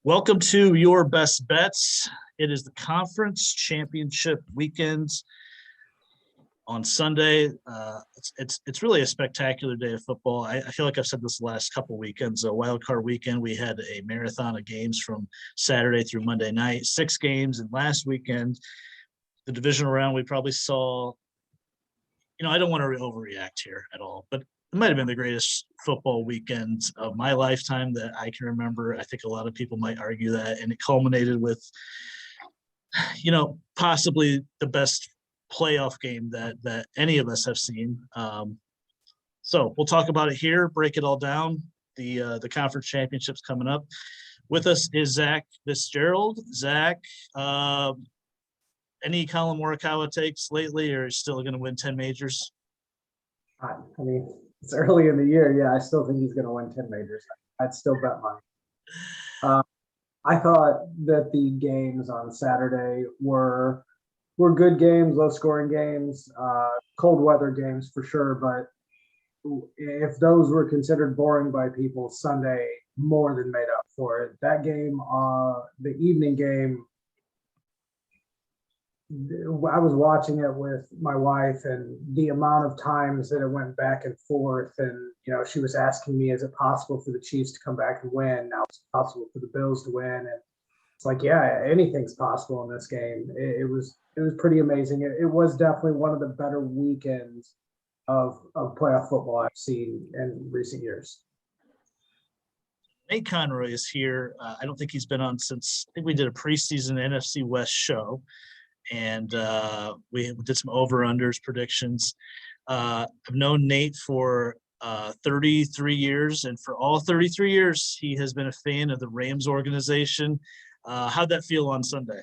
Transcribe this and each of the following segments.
Welcome to your best bets. It is the conference championship weekend on Sunday. It's really a spectacular day of football. I feel like I've said this the last couple weekends. A wild card weekend, we had a marathon of games from Saturday through Monday night, 6 games, and last weekend, the divisional round, we probably saw. I don't want to overreact here at all, but it might have been the greatest football weekend of my lifetime that I can remember. I think a lot of people might argue that, and it culminated with, possibly the best playoff game that any of us have seen. So we'll talk about it here, break it all down. The conference championships coming up. With us is Zach Fitzgerald. Zach, any Colin Morikawa takes lately, or is still going to win 10 majors? I mean, it's early in the year. Yeah, I still think he's going to win 10 majors. I'd still bet money. I thought that the games on Saturday were good games, low-scoring games, cold weather games for sure. But if those were considered boring by people, Sunday more than made up for it. That game, the evening game, I was watching it with my wife, and the amount of times that it went back and forth, and she was asking me, is it possible for the Chiefs to come back and win? Now it's possible for the Bills to win. And it's like, yeah, anything's possible in this game. It was pretty amazing. It was definitely one of the better weekends of playoff football I've seen in recent years. Nate Conroy is here. I don't think he's been on since, I think we did a preseason NFC West show, and we did some over-unders predictions. I've known Nate for 33 years, and for all 33 years, he has been a fan of the Rams organization. How'd that feel on Sunday?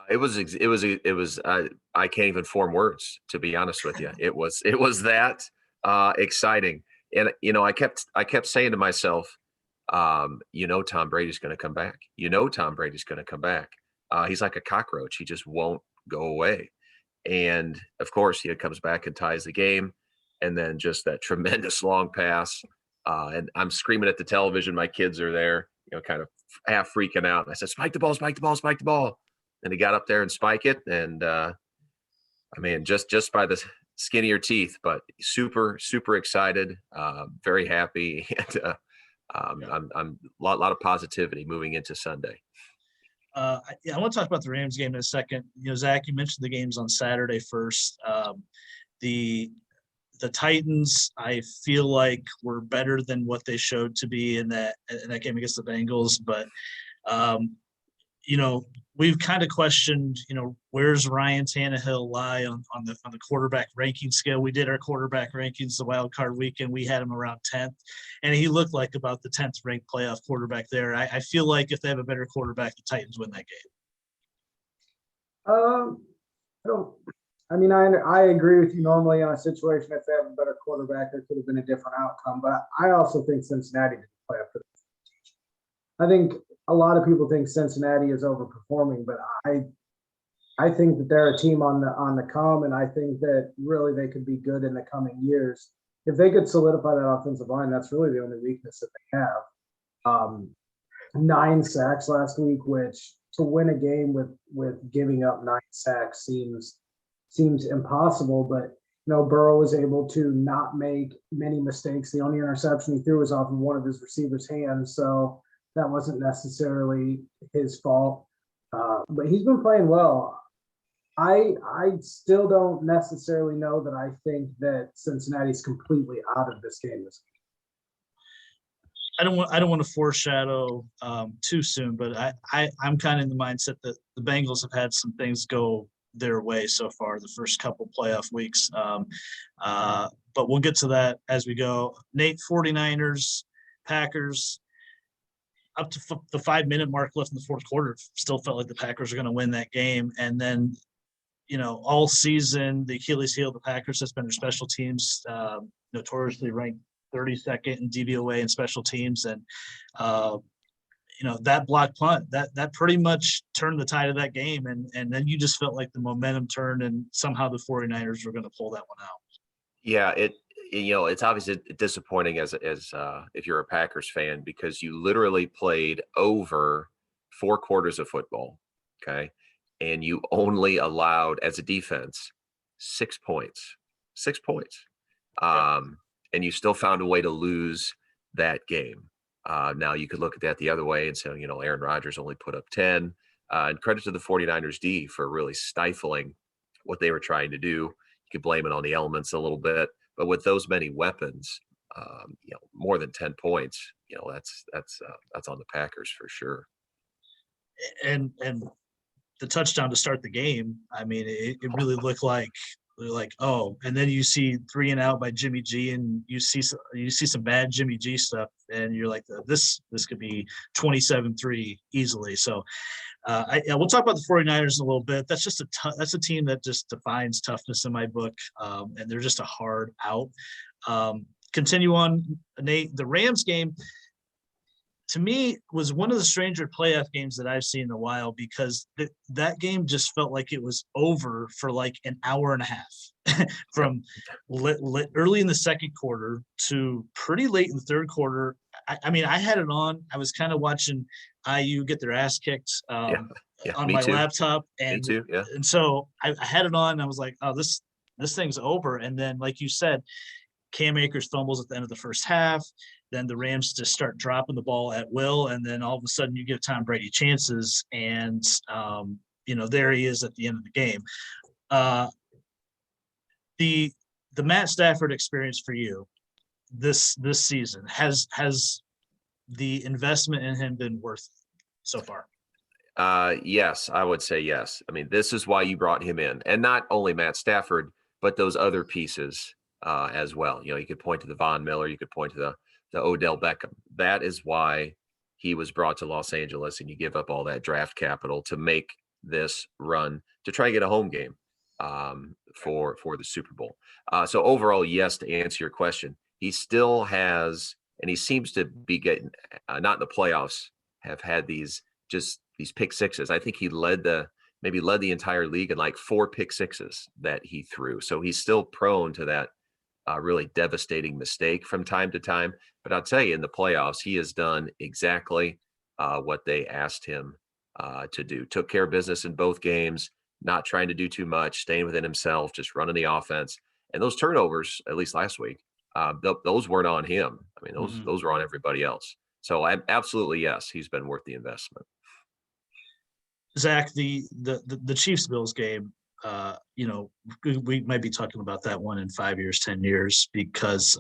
It was. I can't even form words, to be honest with you. It was that exciting, and I kept saying to myself, Tom Brady's going to come back. Tom Brady's going to come back. He's like a cockroach. He just won't go away. And of course, he comes back and ties the game, and then just that tremendous long pass. And I'm screaming at the television. My kids are there, kind of half freaking out. And I said, "Spike the ball, spike the ball, spike the ball." And he got up there and spike it. And just by the skin of your teeth, but super, super excited, very happy. And I'm a lot of positivity moving into Sunday. I want to talk about the Rams game in a second. Zach, you mentioned the games on Saturday first. The Titans, I feel like, were better than what they showed to be in that game against the Bengals. But we've kind of questioned, where's Ryan Tannehill lie on the quarterback ranking scale. We did our quarterback rankings the wild card weekend. We had him around 10th, and he looked like about the 10th ranked playoff quarterback there. I feel like if they have a better quarterback, the Titans win that game. I agree with you. Normally in a situation, if they have a better quarterback, there could have been a different outcome. But I also think Cincinnati didn't play up to the. I think a lot of people think Cincinnati is overperforming, but I think that they're a team on the come, and I think that really they could be good in the coming years. If they could solidify that offensive line, that's really the only weakness that they have. 9 sacks last week, which to win a game with giving up 9 sacks seems impossible. But Burrow was able to not make many mistakes. The only interception he threw was off of one of his receivers' hands, so that wasn't necessarily his fault. But he's been playing well. I still don't necessarily know that I think that Cincinnati's completely out of this game. I don't want to foreshadow too soon, but I'm kind of in the mindset that the Bengals have had some things go their way so far the first couple playoff weeks. But we'll get to that as we go. Nate, 49ers, Packers. Up to the 5-minute mark left in the fourth quarter, still felt like the Packers are going to win that game. And then, all season, the Achilles heel of the Packers has been their special teams, notoriously ranked 32nd in DVOA and special teams. And, that block punt, that pretty much turned the tide of that game. And then you just felt like the momentum turned, and somehow the 49ers were going to pull that one out. Yeah, it's obviously disappointing as if you're a Packers fan, because you literally played over 4 quarters of football, okay, and you only allowed, as a defense, 6 points, 6 points, and you still found a way to lose that game. Now you could look at that the other way and say, Aaron Rodgers only put up 10, and credit to the 49ers D for really stifling what they were trying to do. You could blame it on the elements a little bit. But with those many weapons, more than 10 points, that's on the Packers for sure. And the touchdown to start the game, I mean, it really looked like, oh, and then you see 3 and out by Jimmy G, and you see some bad Jimmy G stuff, and you're like, this could be 27-3 easily. So we'll talk about the 49ers in a little bit. That's just that's a team that just defines toughness in my book, and they're just a hard out. Continue on, Nate. The Rams game, to me, was one of the stranger playoff games that I've seen in a while, because that game just felt like it was over for like an hour and a half from early in the second quarter to pretty late in the third quarter. I mean, I had it on. I was kind of watching IU get their ass kicked on my laptop. And, me too, yeah. And so I had it on, and I was like, oh, this thing's over. And then, like you said, Cam Akers fumbles at the end of the first half. Then the Rams just start dropping the ball at will, and then all of a sudden you give Tom Brady chances, and there he is at the end of the game. The Matt Stafford experience for you this season, has the investment in him been worth it so far? Yes, I would say yes. I mean, this is why you brought him in, and not only Matt Stafford, but those other pieces as well. You could point to the Von Miller, you could point to the Odell Beckham. That is why he was brought to Los Angeles, and you give up all that draft capital to make this run to try and get a home game for the Super Bowl. So overall, yes, to answer your question, he still has, and he seems to be getting, not in the playoffs, have had these pick sixes. I think he led the entire league in like 4 pick sixes that he threw. So he's still prone to that really devastating mistake from time to time. But I'll tell you, in the playoffs, he has done exactly what they asked him to do. Took care of business in both games, not trying to do too much, staying within himself, just running the offense. And those turnovers, at least last week, those weren't on him. I mean, those were on everybody else. So absolutely, yes, he's been worth the investment. Zach, the Chiefs Bills game, we might be talking about that one in 5 years, 10 years, because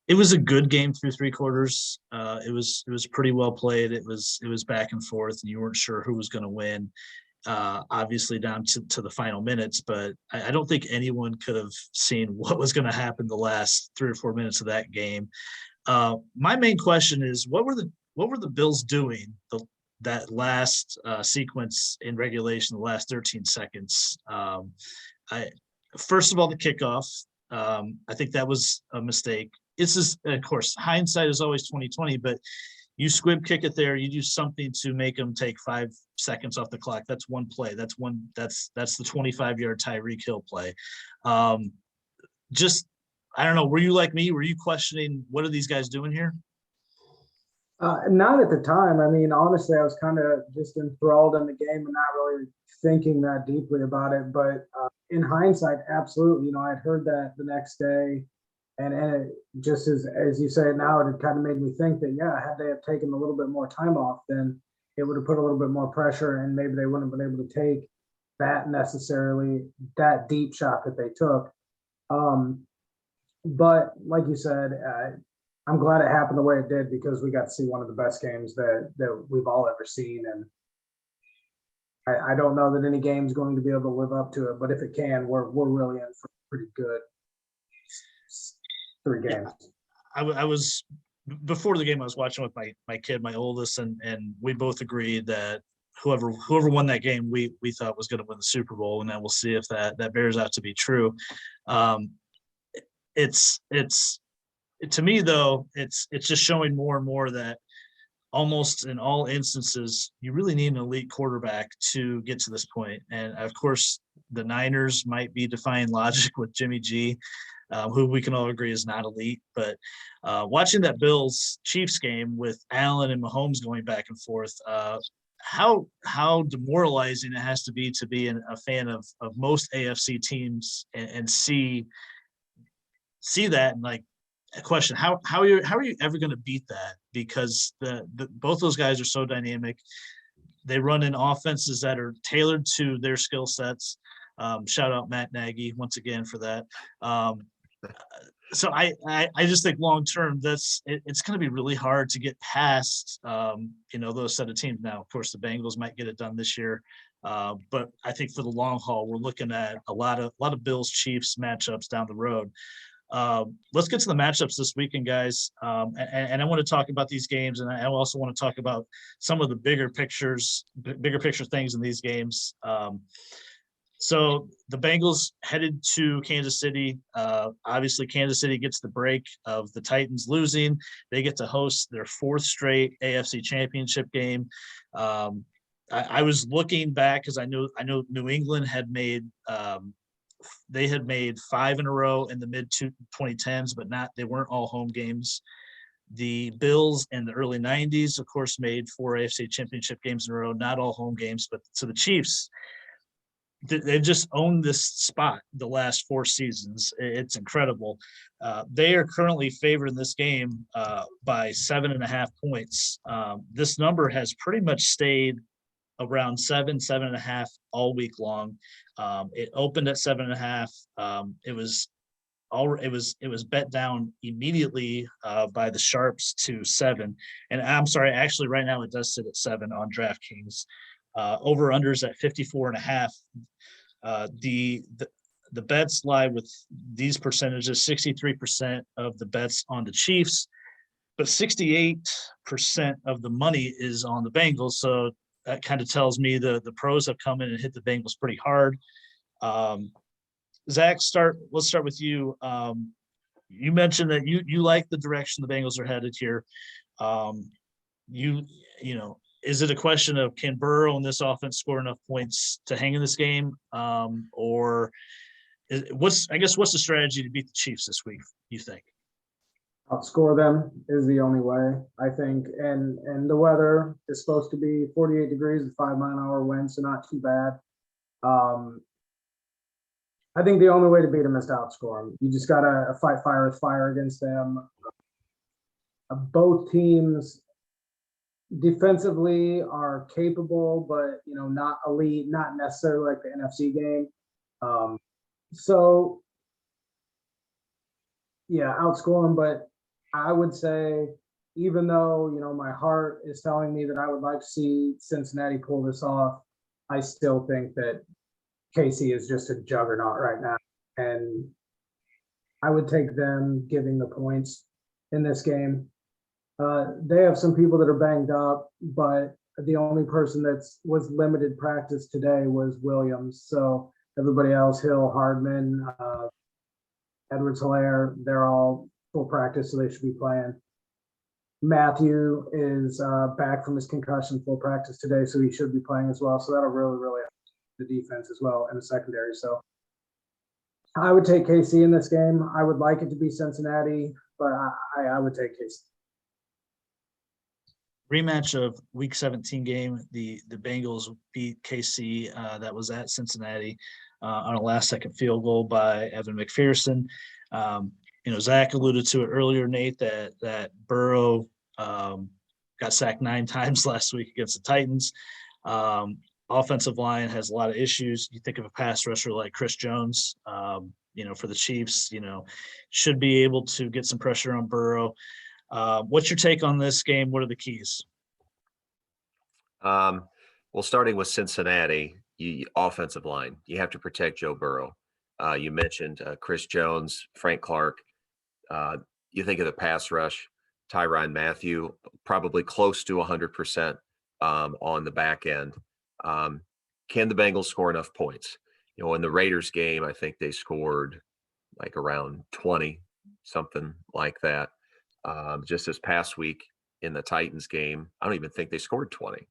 it was a good game through 3 quarters. It was pretty well played. It was back and forth, and you weren't sure who was going to win. Obviously down to the final minutes, but I don't think anyone could have seen what was going to happen the last 3 or 4 minutes of that game. My main question is, what were the Bills doing that last sequence in regulation, the last 13 seconds? First of all, the kickoff. I think that was a mistake. This is, of course, hindsight is always 20/20, but you squib kick it there. You do something to make them take 5 seconds off the clock. That's one play. That's the 25-yard Tyreek Hill play. I don't know. Were you like me? Were you questioning, what are these guys doing here? Not at the time. I mean, honestly, I was kind of just enthralled in the game and not really thinking that deeply about it. But in hindsight, absolutely. I'd heard that the next day, and it just as you say it now, it kind of made me think that, yeah, had they have taken a little bit more time off, then it would have put a little bit more pressure, and maybe they wouldn't have been able to take that deep shot that they took. But like you said, I'm glad it happened the way it did, because we got to see one of the best games that we've all ever seen. And I don't know that any game's going to be able to live up to it, but if it can, we're really in for pretty good 3 games. I was, before the game, I was watching with my kid, my oldest, and we both agreed that whoever won that game, we thought was going to win the Super Bowl, and then we'll see if that bears out to be true. It's to me, though, it's just showing more and more that almost in all instances, you really need an elite quarterback to get to this point. And of course, the Niners might be defying logic with Jimmy G. who we can all agree is not elite. But watching that Bills Chiefs game with Allen and Mahomes going back and forth, how demoralizing it has to be a fan of most AFC teams and see that and like a question how are you ever going to beat that, because the both those guys are so dynamic. They run in offenses that are tailored to their skill sets. Shout out Matt Nagy once again for that. So I just think long term it's going to be really hard to get past those set of teams. Now, of course, the Bengals might get it done this year, but I think for the long haul, we're looking at a lot of Bills Chiefs matchups down the road. Let's get to the matchups this weekend, guys. And I want to talk about these games, and I also want to talk about some of the bigger picture things in these games. So the Bengals headed to Kansas City. Obviously, Kansas City gets the break of the Titans losing. They get to host their fourth straight AFC Championship game. I was looking back because I know New England had made they had made 5 in a row in the mid 2010s, but they weren't all home games. The Bills in the early 90s, of course, made 4 AFC Championship games in a row, not all home games. But so the Chiefs, they've just owned this spot the last 4 seasons. It's incredible. They are currently favored in this game by 7.5 points. This number has pretty much stayed around 7.5 all week long. It opened at 7.5. It was bet down immediately by the sharps to 7. And I'm sorry, actually right now it does sit at 7 on DraftKings. Over unders at 54.5. The bets lie with these percentages: 63% of the bets on the Chiefs, but 68% of the money is on the Bengals. So that kind of tells me the pros have come in and hit the Bengals pretty hard. Zach, let's start with you. You mentioned that you like the direction the Bengals are headed here. Is it a question of can Burrow and this offense score enough points to hang in this game? Or what's the strategy to beat the Chiefs this week, you think? Outscore them is the only way, I think. And the weather is supposed to be 48 degrees with 5-mile-an-hour winds, so not too bad. I think the only way to beat them is to outscore them. You just got to fight fire with fire against them. Both teams defensively are capable, but not elite, not necessarily like the NFC game. So yeah, outscore them. But I would say, even though my heart is telling me that I would like to see Cincinnati pull this off, I still think that KC is just a juggernaut right now, and I would take them giving the points in this game. They have some people that are banged up, but the only person that was limited practice today was Williams. So everybody else, Hill, Hardman, Edwards-Helaire, they're all full practice, so they should be playing. Matthew is back from his concussion, full practice today, so he should be playing as well. So that'll really, really help the defense as well in the secondary. So I would take KC in this game. I would like it to be Cincinnati, but I would take KC. Rematch of Week 17 game. The Bengals beat KC. That was at Cincinnati on a last-second field goal by Evan McPherson. Zach alluded to it earlier, Nate, that Burrow got sacked 9 times last week against the Titans. Offensive line has a lot of issues. You think of a pass rusher like Chris Jones, for the Chiefs, should be able to get some pressure on Burrow. What's your take on this game? What are the keys? Well, starting with Cincinnati, offensive line, you have to protect Joe Burrow. You mentioned Chris Jones, Frank Clark. You think of the pass rush, Tyrann Mathieu, probably close to 100% on the back end. Can the Bengals score enough points? In the Raiders game, I think they scored like around 20, something like that. Just this past week in the Titans game, I don't even think they scored 20.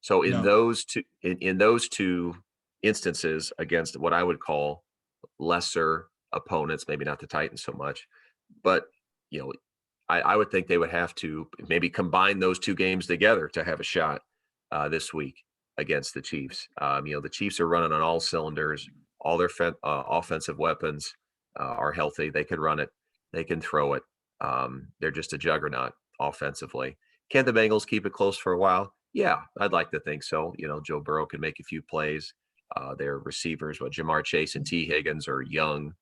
So in those two instances against what I would call lesser opponents, maybe not the Titans so much, but I would think they would have to maybe combine those two games together to have a shot this week against the Chiefs. The Chiefs are running on all cylinders. All their offensive weapons are healthy. They can run it. They can throw it. They're just a juggernaut offensively. Can the Bengals keep it close for a while? Yeah, I'd like to think so. Joe Burrow can make a few plays. Their receivers, Jamar Chase and T. Higgins are young,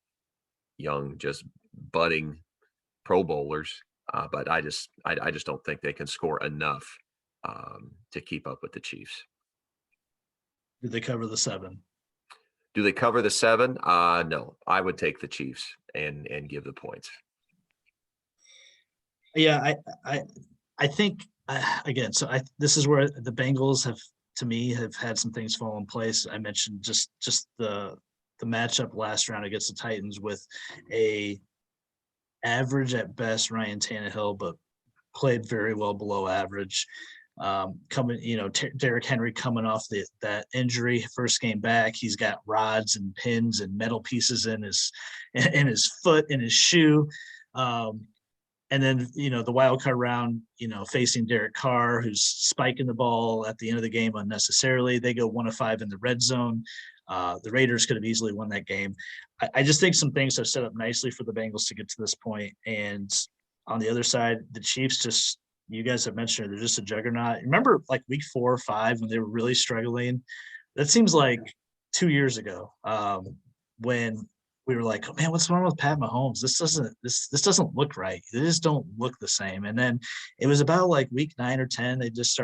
just budding Pro Bowlers. But I just don't think they can score enough to keep up with the Chiefs. Do they cover the 7? Do they cover the 7? No, I would take the Chiefs and give the points. Yeah, I think again. So this is where the Bengals have, to me, have had some things fall in place. I mentioned just the matchup last round against the Titans with a average at best Ryan Tannehill, but played very well below average. Derrick Henry coming off that injury, first game back, he's got rods and pins and metal pieces in his foot, in his shoe. And then, the wild card round, facing Derek Carr, who's spiking the ball at the end of the game unnecessarily. They go 1 of 5 in the red zone. The Raiders could have easily won that game. I just think some things have set up nicely for the Bengals to get to this point. And on the other side, the Chiefs you guys have mentioned, they're just a juggernaut. Remember like week 4 or 5 when they were really struggling? That seems like 2 years ago, when we were like, oh, man, what's wrong with Pat Mahomes? This doesn't look right. They just don't look the same. And then it was about like week 9 or 10, they just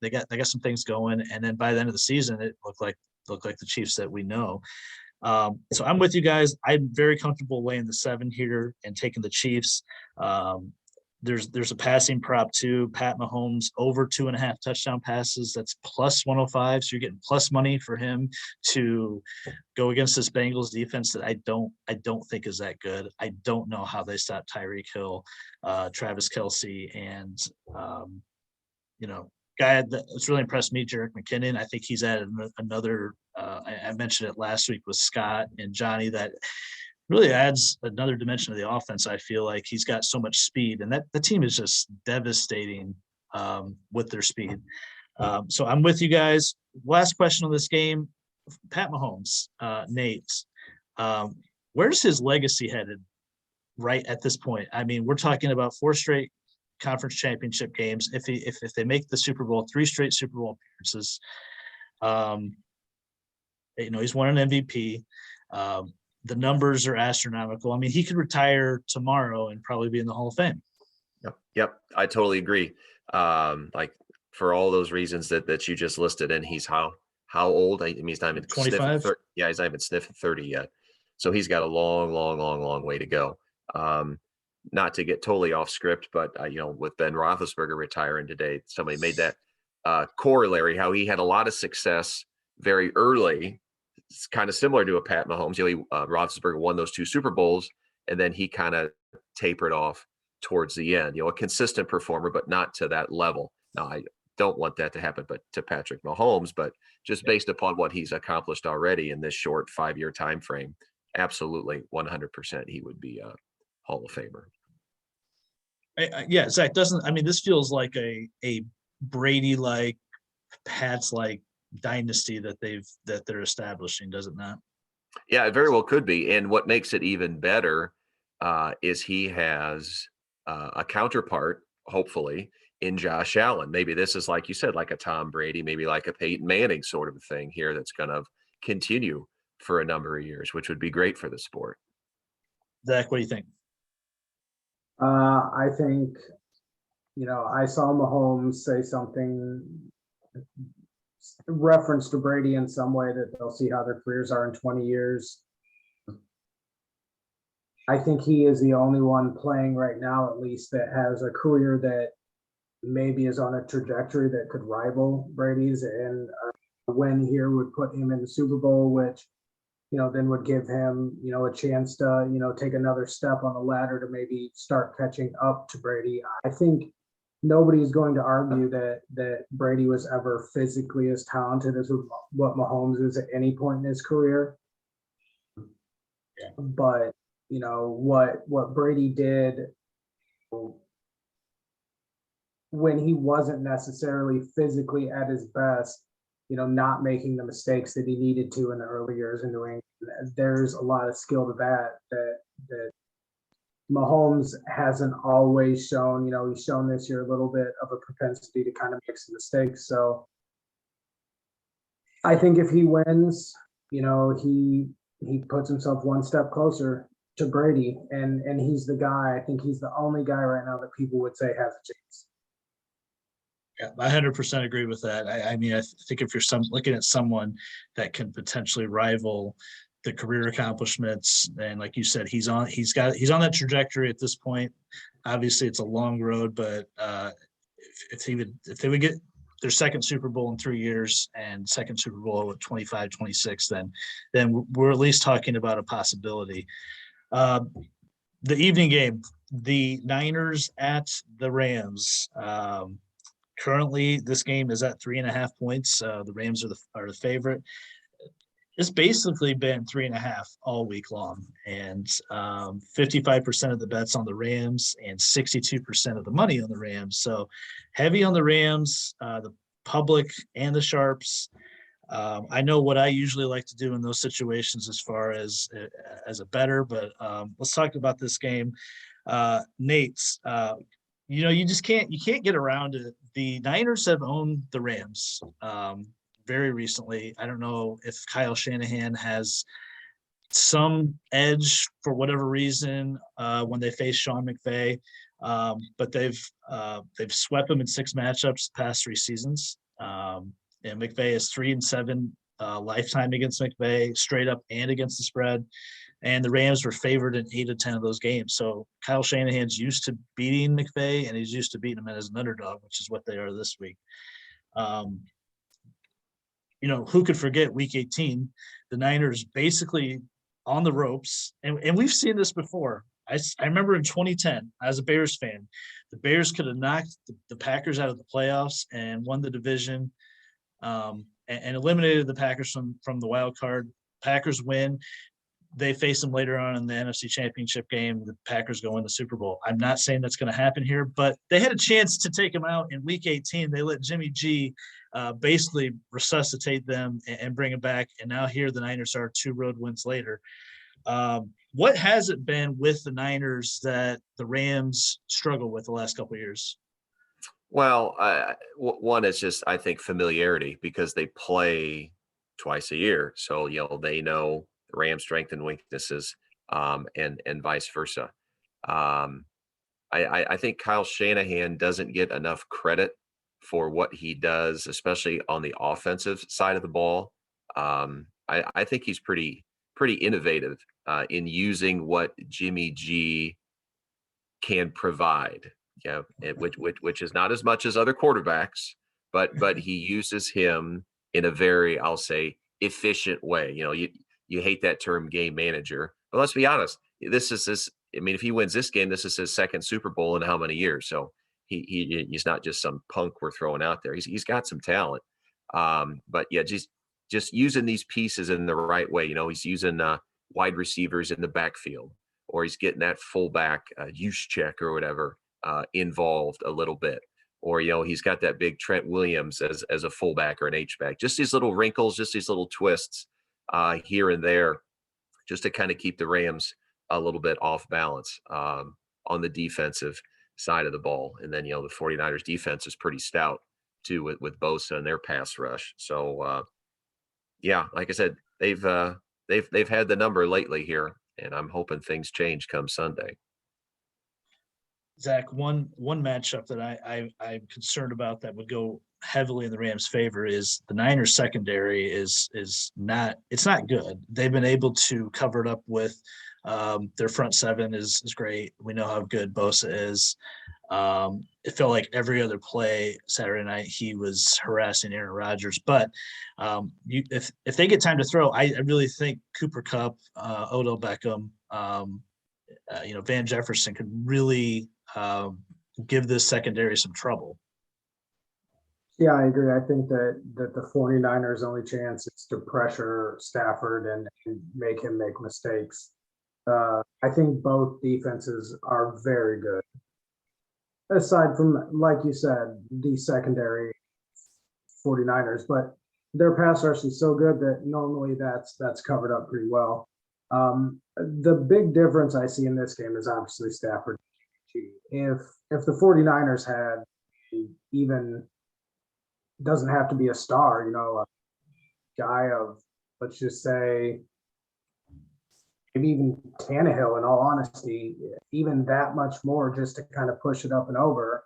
they got some things going. And then by the end of the season, it looked like the Chiefs that we know. So I'm with you guys. I'm very comfortable laying the 7 here and taking the Chiefs. There's a passing prop too. Pat Mahomes over 2.5 touchdown passes. That's plus 105. So you're getting plus money for him to go against this Bengals defense that I don't think is that good. I don't know how they stop Tyreek Hill, Travis Kelce, and guy that's really impressed me, Jerick McKinnon. I think he's added another. I mentioned it last week with Scott and Johnny that really adds another dimension of the offense. I feel like he's got so much speed, and that the team is just devastating with their speed. So I'm with you guys. Last question on this game, Pat Mahomes, Nate, where's his legacy headed right at this point? I mean, we're talking about 4 straight conference championship games. If they make the Super Bowl, 3 straight Super Bowl appearances, he's won an MVP. The numbers are astronomical. I mean, he could retire tomorrow and probably be in the Hall of Fame. Yep. I totally agree. Like for all those reasons that you just listed, and he's how old? I mean, he's not even 25. Yeah, he's not even sniffing 30 yet. So he's got a long way to go. Not to get totally off script, but with Ben Roethlisberger retiring today, somebody made that corollary how he had a lot of success very early. It's kind of similar to a Pat Mahomes. Roethlisberger won those 2 Super Bowls, and then he kind of tapered off towards the end. A consistent performer, but not to that level. Now, I don't want that to happen, but to Patrick Mahomes. But just based upon what he's accomplished already in this short 5-year time frame, absolutely, 100%, he would be a Hall of Famer. Yeah, Zach, this feels like a Brady-like, Pats-like dynasty that they're establishing, does it not? Yeah, it very well could be. And what makes it even better is he has a counterpart, hopefully, in Josh Allen. Maybe this is, like you said, like a Tom Brady, maybe like a Peyton Manning sort of thing here that's going to continue for a number of years, which would be great for the sport. Zach, what do you think? I think, I saw Mahomes say something reference to Brady in some way that they'll see how their careers are in 20 years. I think he is the only one playing right now, at least, that has a career that maybe is on a trajectory that could rival Brady's, and a win here would put him in the Super Bowl, which, then would give him, a chance to, take another step on the ladder to maybe start catching up to Brady. I think nobody's going to argue that Brady was ever physically as talented as what Mahomes is at any point in his career. But what Brady did when he wasn't necessarily physically at his best, not making the mistakes that he needed to in the early years in New England. There's a lot of skill to that Mahomes hasn't always shown. He's shown this year a little bit of a propensity to kind of make some mistakes. So I think if he wins, he puts himself one step closer to Brady, and he's the guy. I think he's the only guy right now that people would say has a chance. Yeah, I 100% agree with that. I mean, I think if you're looking at someone that can potentially rival the career accomplishments, and like you said, he's on that trajectory at this point. Obviously, it's a long road, but if they would get their second Super Bowl in 3 years and second Super Bowl at 25, 26, then we're at least talking about a possibility. The evening game, the Niners at the Rams. Currently, this game is at 3.5 points. The Rams are the favorite. It's basically been 3.5 all week long, and 55% of the bets on the Rams and 62% of the money on the Rams. So heavy on the Rams, the public and the sharps. I know what I usually like to do in those situations as far as a bettor, but let's talk about this game. Nate's, you can't get around it. The Niners have owned the Rams very recently. I don't know if Kyle Shanahan has some edge for whatever reason when they face Sean McVay, but they've swept them in 6 matchups the past 3 seasons. And McVay is 3-7 lifetime against McVay, straight up and against the spread. And the Rams were favored in 8 of 10 of those games. So Kyle Shanahan's used to beating McVay, and he's used to beating him as an underdog, which is what they are this week. Who could forget Week 18? The Niners basically on the ropes, and we've seen this before. I remember in 2010, as a Bears fan, the Bears could have knocked the Packers out of the playoffs and won the division, and eliminated the Packers from the wild card. Packers win. They face them later on in the NFC Championship game. The Packers go in the Super Bowl. I'm not saying that's going to happen here, but they had a chance to take them out in Week 18. They let Jimmy G basically resuscitate them and bring them back. And now here the Niners are 2 road wins later. What has it been with the Niners that the Rams struggle with the last couple of years? Well, one is just, I think, familiarity, because they play twice a year. So, they know the Rams' strengths and weaknesses, and vice versa. I think Kyle Shanahan doesn't get enough credit for what he does, especially on the offensive side of the ball. I think he's pretty innovative in using what Jimmy G can provide. Which is not as much as other quarterbacks, but he uses him in a very, I'll say, efficient way. You hate that term, game manager, but let's be honest. I mean, if he wins this game, this is his second Super Bowl in how many years? So he's not just some punk we're throwing out there. He's got some talent. But yeah, just using these pieces in the right way. He's using wide receivers in the backfield, or he's getting that fullback use check or whatever involved a little bit, or he's got that big Trent Williams as a fullback or an H-back. Just these little wrinkles, just these little twists here and there, just to kind of keep the Rams a little bit off balance on the defensive side of the ball. And then the 49ers defense is pretty stout too with Bosa and their pass rush. So yeah, like I said, they've had the number lately here, and I'm hoping things change come Sunday. Zach, one matchup that I'm concerned about that would go heavily in the Rams' favor is the Niners secondary is not good. They've been able to cover it up with their front seven is great. We know how good Bosa is. It felt like every other play Saturday night he was harassing Aaron Rodgers. But if they get time to throw, I really think Cooper Kupp, Odell Beckham, Van Jefferson could really give this secondary some trouble. Yeah, I agree. I think that the 49ers' only chance is to pressure Stafford and make him make mistakes. I think both defenses are very good. Aside from, like you said, the secondary 49ers, but their pass rush is so good that normally that's covered up pretty well. The big difference I see in this game is obviously Stafford. If the 49ers had even doesn't have to be a star, a guy of, let's just say, maybe even Tannehill, in all honesty, even that much more just to kind of push it up and over,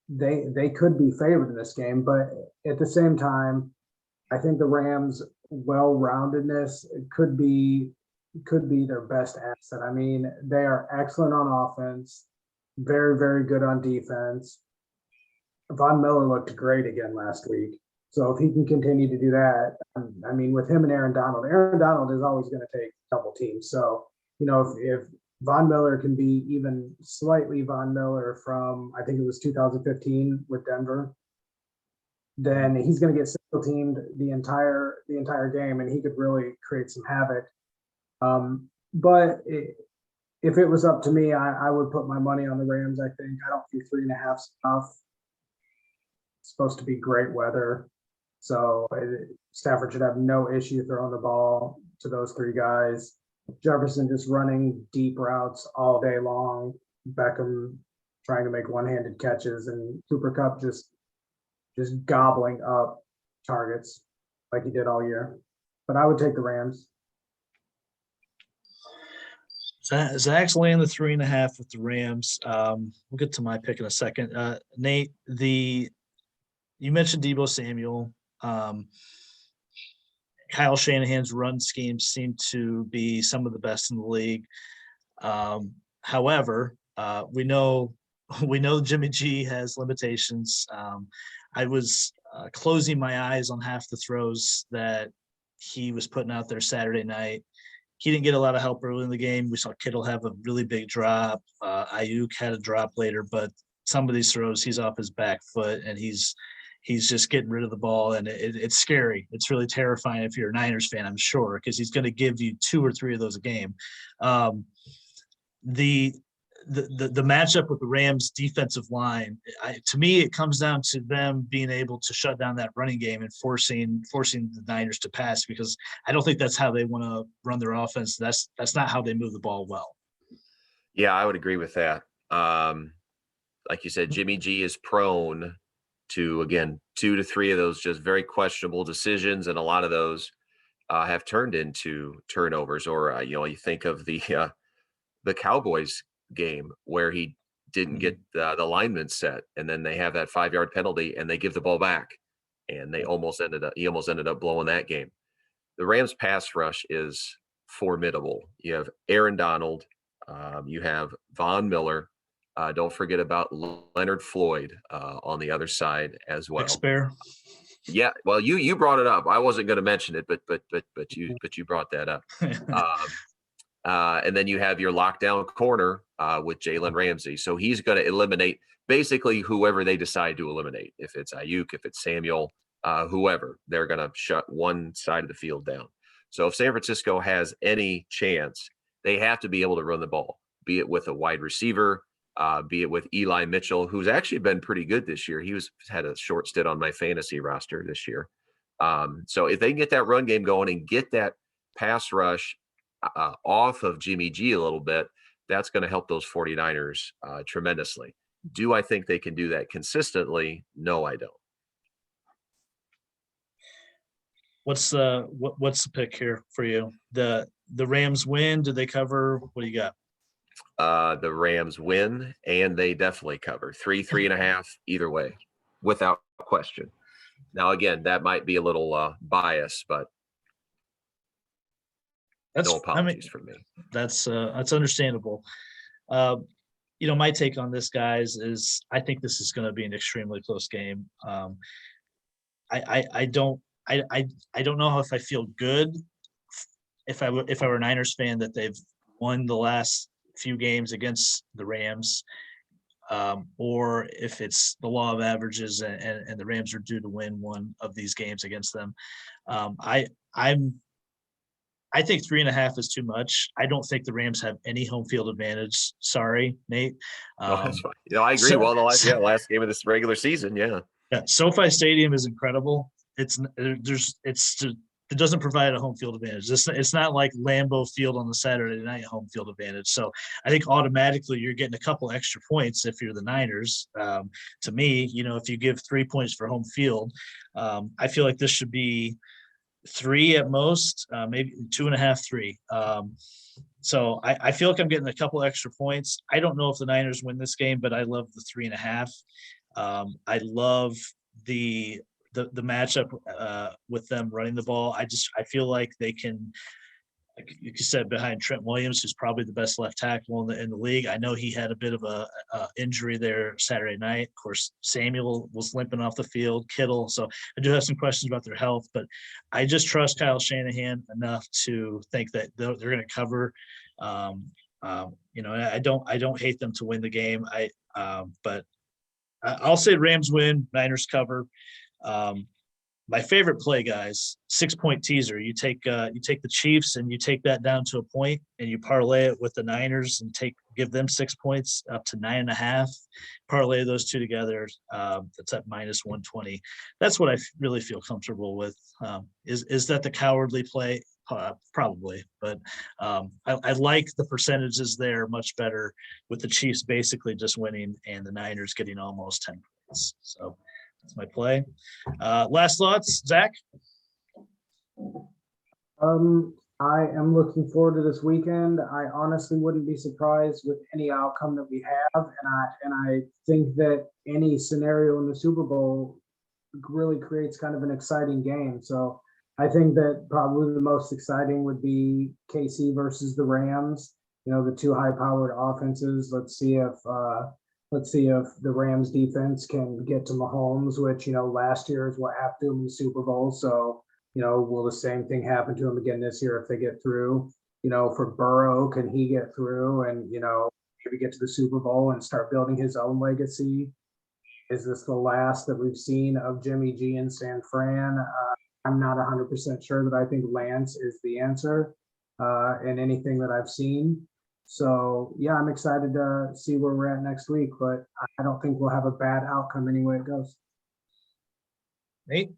they could be favored in this game. But at the same time, I think the Rams' well-roundedness could be their best asset. I mean, they are excellent on offense, very, very good on defense. Von Miller looked great again last week. So if he can continue to do that, I mean, with him and Aaron Donald is always going to take double teams. So, if Von Miller can be even slightly Von Miller from, I think it was 2015 with Denver, then he's going to get single teamed the entire game, and he could really create some havoc. But if it was up to me, I would put my money on the Rams. I think I don't think 3.5 enough. It's supposed to be great weather, so Stafford should have no issue throwing the ball to those three guys. Jefferson just running deep routes all day long. Beckham trying to make one-handed catches, and Cooper Kupp just gobbling up targets like he did all year. But I would take the Rams. Zach's laying the 3.5 with the Rams. We'll get to my pick in a second. Nate, you mentioned Deebo Samuel. Kyle Shanahan's run schemes seem to be some of the best in the league. However, we know Jimmy G has limitations. I was closing my eyes on half the throws that he was putting out there Saturday night. He didn't get a lot of help early in the game. We saw Kittle have a really big drop. Ayuk had a drop later, but some of these throws, he's off his back foot, and he's just getting rid of the ball, and it's scary. It's really terrifying if you're a Niners fan, I'm sure, because he's going to give you 2 or 3 of those a game. The matchup with the Rams defensive line, to me, it comes down to them being able to shut down that running game and forcing the Niners to pass, because I don't think that's how they want to run their offense. That's not how they move the ball well. Yeah, I would agree with that. Like you said, Jimmy G is prone to, again, 2 to 3 of those just very questionable decisions, and a lot of those have turned into turnovers. Or you think of the Cowboys game where he didn't get the lineman set, and then they have that 5-yard penalty, and they give the ball back, and he almost ended up blowing that game. The Rams pass rush is formidable. You have Aaron Donald, you have Von Miller. Don't forget about Leonard Floyd on the other side as well. Expert. Yeah, well, you brought it up. I wasn't going to mention it, but you brought that up. And then you have your lockdown corner with Jalen Ramsey. So he's going to eliminate basically whoever they decide to eliminate. If it's Ayuk, if it's Samuel, whoever, they're going to shut one side of the field down. So if San Francisco has any chance, they have to be able to run the ball, be it with a wide receiver, be it with Eli Mitchell, who's actually been pretty good this year. He had a short stint on my fantasy roster this year. So if they can get that run game going and get that pass rush off of Jimmy G a little bit, that's going to help those 49ers tremendously. Do I think they can do that consistently? No, I don't. What's the pick here for you? The Rams win. Do they cover? What do you got? The Rams win, and they definitely cover 3.5 either way, without question. Now, again, that might be a little biased, but no apologies from me. That's understandable. My take on this, guys, is I think this is going to be an extremely close game. I don't know if I feel good if I were a Niners fan that they've won the last few games against the Rams, or if it's the law of averages and the Rams are due to win one of these games against them. I'm I think 3.5 is too much. I don't think the Rams have any home field advantage. Sorry, Nate. No, that's fine. I agree. So, Well, last game of this regular season, yeah. yeah, SoFi Stadium is incredible. It doesn't provide a home field advantage. It's not like Lambeau Field on the Saturday night home field advantage. So I think automatically you're getting a couple extra points if you're the Niners. To me, if you give 3 points for home field, I feel like this should be 3 at most, maybe 2.5, 3. So I feel like I'm getting a couple extra points. I don't know if the Niners win this game, but I love the 3.5. I love the matchup with them running the ball. I feel like they can, like you said, behind Trent Williams, who's probably the best left tackle in the league. I know he had a bit of a injury there Saturday night. Of course, Samuel was limping off the field, Kittle. So I do have some questions about their health, but I just trust Kyle Shanahan enough to think that they're going to cover. I don't hate them to win the game. But I'll say Rams win, Niners cover. My favorite play, guys, 6-point teaser. You take the Chiefs and you take that down to a point, and you parlay it with the Niners and give them 6 points up to 9.5. Parlay those two together. That's at -120. That's what I really feel comfortable with. Is that the cowardly play? Probably, but I like the percentages there much better with the Chiefs basically just winning and the Niners getting almost 10 points. So that's my play. Last thoughts, Zach? I am looking forward to this weekend. I honestly wouldn't be surprised with any outcome that we have, and I think that any scenario in the Super Bowl really creates kind of an exciting game. So I think that probably the most exciting would be KC versus the Rams. The two high-powered offenses. Let's see if the Rams defense can get to Mahomes, which last year is what happened to him in the Super Bowl. So will the same thing happen to him again this year if they get through? For Burrow, can he get through and maybe get to the Super Bowl and start building his own legacy? Is this the last that we've seen of Jimmy G and San Fran? I'm not 100% sure that I think Lance is the answer in anything that I've seen. So, yeah, I'm excited to see where we're at next week, but I don't think we'll have a bad outcome any way it goes. Nate?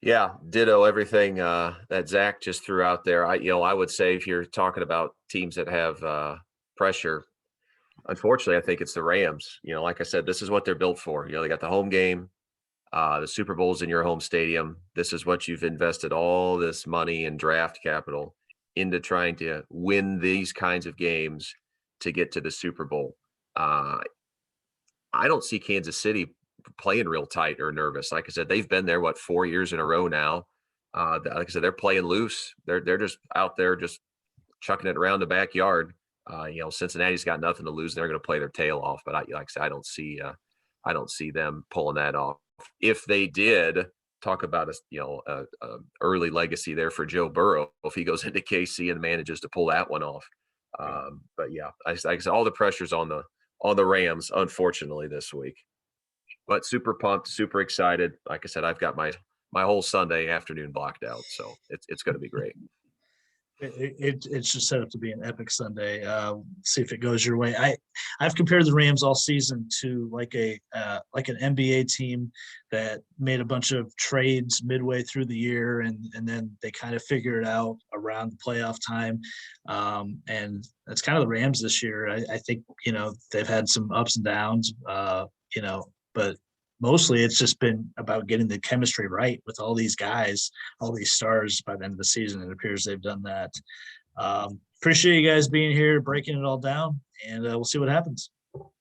Yeah, ditto everything that Zach just threw out there. I would say if you're talking about teams that have pressure, unfortunately, I think it's the Rams. Like I said, this is what they're built for. They got the home game. The Super Bowl's in your home stadium. This is what you've invested all this money and draft capital into trying to win these kinds of games to get to the Super Bowl. I don't see Kansas City playing real tight or nervous. Like I said, they've been there, 4 years in a row now. Like I said, they're playing loose. They're just out there just chucking it around the backyard. Cincinnati's got nothing to lose. They're going to play their tail off. But like I said, I don't see them pulling that off. If they did, talk about a early legacy there for Joe Burrow if he goes into KC and manages to pull that one off. But yeah, like I said, all the pressure's on the Rams, unfortunately, this week. But super pumped, super excited. Like I said, I've got my whole Sunday afternoon blocked out, so it's going to be great. It's just set up to be an epic Sunday. See if it goes your way. I've compared the Rams all season to like an NBA team that made a bunch of trades midway through the year, and then they kind of figure it out around the playoff time. And that's kind of the Rams this year. I think they've had some ups and downs. But mostly it's just been about getting the chemistry right with all these guys, all these stars by the end of the season. It appears they've done that. Appreciate you guys being here, breaking it all down, and we'll see what happens. All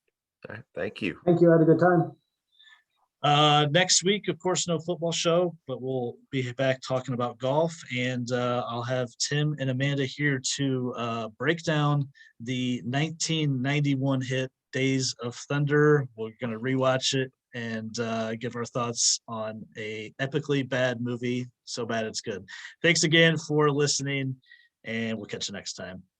right, thank you. Thank you. I had a good time. Next week, of course, no football show, but we'll be back talking about golf, and I'll have Tim and Amanda here to break down the 1991 hit Days of Thunder. We're going to rewatch it and give our thoughts on a epically bad movie, so bad it's good. Thanks again for listening, and we'll catch you next time.